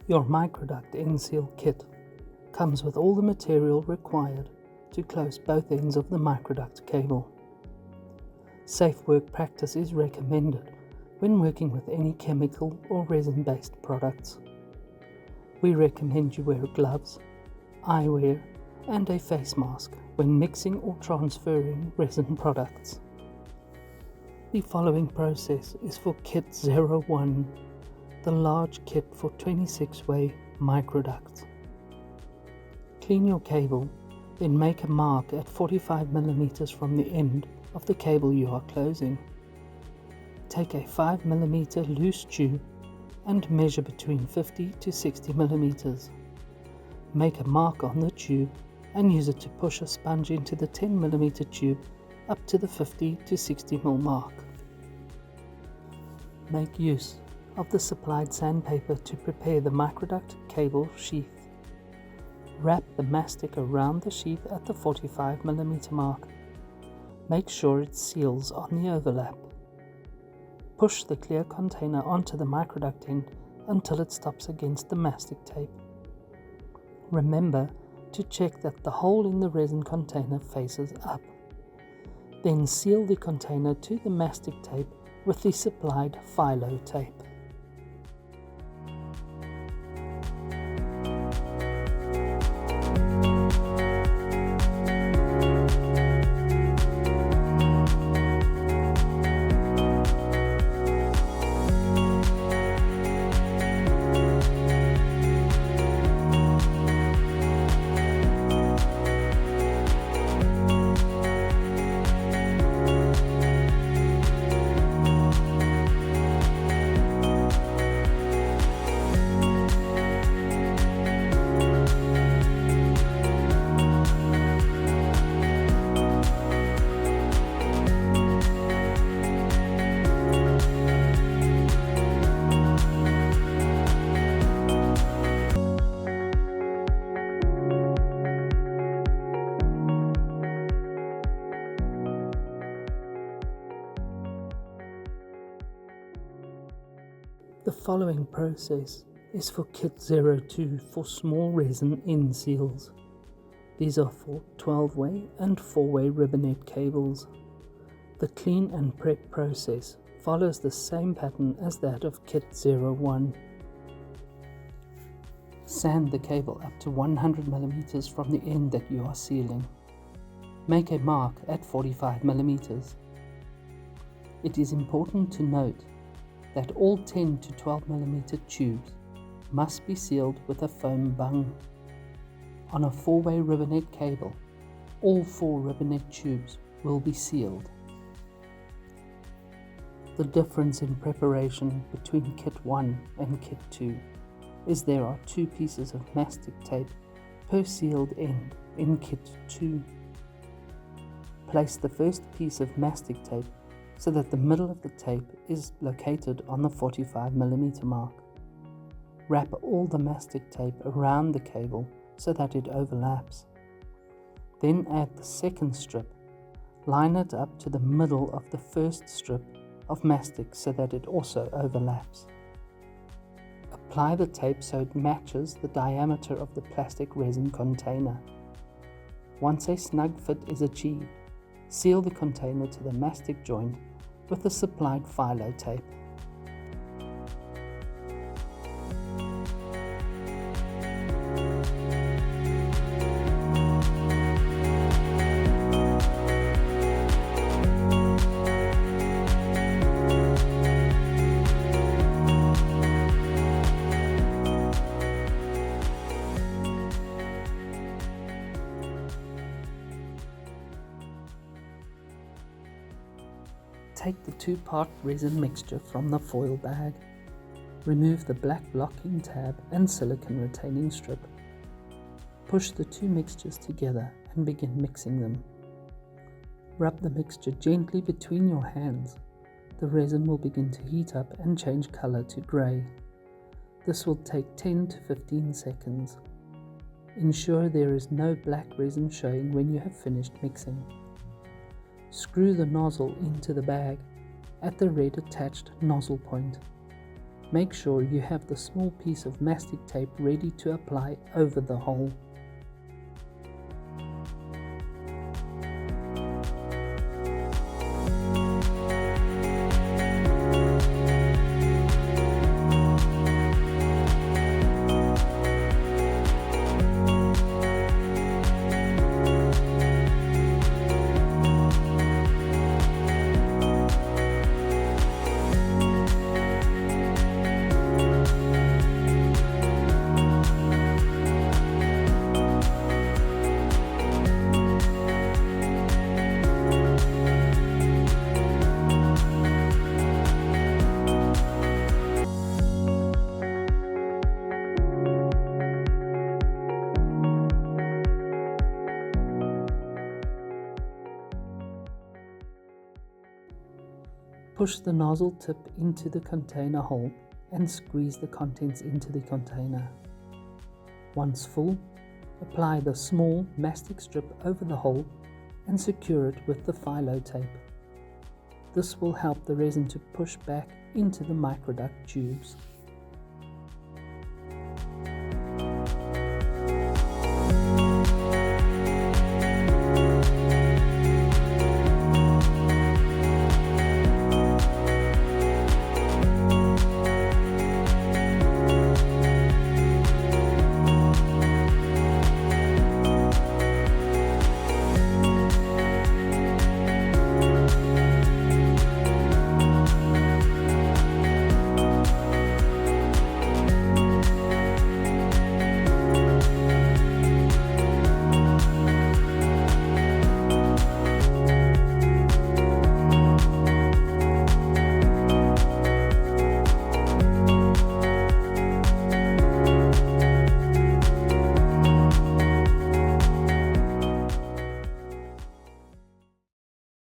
Your Microduct end seal kit comes with all the material required to close both ends of the Microduct cable. Safe work practice is recommended when working with any chemical or resin-based products. We recommend you wear gloves, eyewear, and a face mask when mixing or transferring resin products. The following process is for Kit 01, the large kit for 26-way Microducts. Clean your cable, then make a mark at 45mm from the end of the cable you are closing. Take a 5mm loose tube and measure between 50 to 60mm. Make a mark on the tube and use it to push a sponge into the 10mm tube up to the 50 to 60mm mark. Make use of the supplied sandpaper to prepare the Microduct cable sheath. Wrap the mastic around the sheath at the 45mm mark. Make sure it seals on the overlap. Push the clear container onto the Microduct end until it stops against the mastic tape. Remember to check that the hole in the resin container faces up. Then seal the container to the mastic tape with the supplied phyllo tape. The following process is for Kit 02 for small resin end seals. These are for 12-way and 4-way ribbonet cables. The clean and prep process follows the same pattern as that of Kit 01. Sand the cable up to 100mm from the end that you are sealing. Make a mark at 45mm. It is important to note that all 10 to 12mm tubes must be sealed with a foam bung. On a 4-way ribbonet cable, all 4 ribbonet tubes will be sealed. The difference in preparation between Kit 1 and Kit 2 is there are 2 pieces of mastic tape per sealed end in Kit 2. Place the first piece of mastic tape so that the middle of the tape is located on the 45mm mark. Wrap all the mastic tape around the cable so that it overlaps. Then add the second strip. Line it up to the middle of the first strip of mastic so that it also overlaps. Apply the tape so it matches the diameter of the plastic resin container. Once a snug fit is achieved, seal the container to the mastic joint with the supplied phyllo tape. Take the 2-part resin mixture from the foil bag. Remove the black blocking tab and silicone retaining strip. Push the 2 mixtures together and begin mixing them. Rub the mixture gently between your hands. The resin will begin to heat up and change color to grey. This will take 10 to 15 seconds. Ensure there is no black resin showing when you have finished mixing. Screw the nozzle into the bag at the red attached nozzle point. Make sure you have the small piece of mastic tape ready to apply over the hole. Push the nozzle tip into the container hole and squeeze the contents into the container. Once full, apply the small mastic strip over the hole and secure it with the phyllo tape. This will help the resin to push back into the microduct tubes.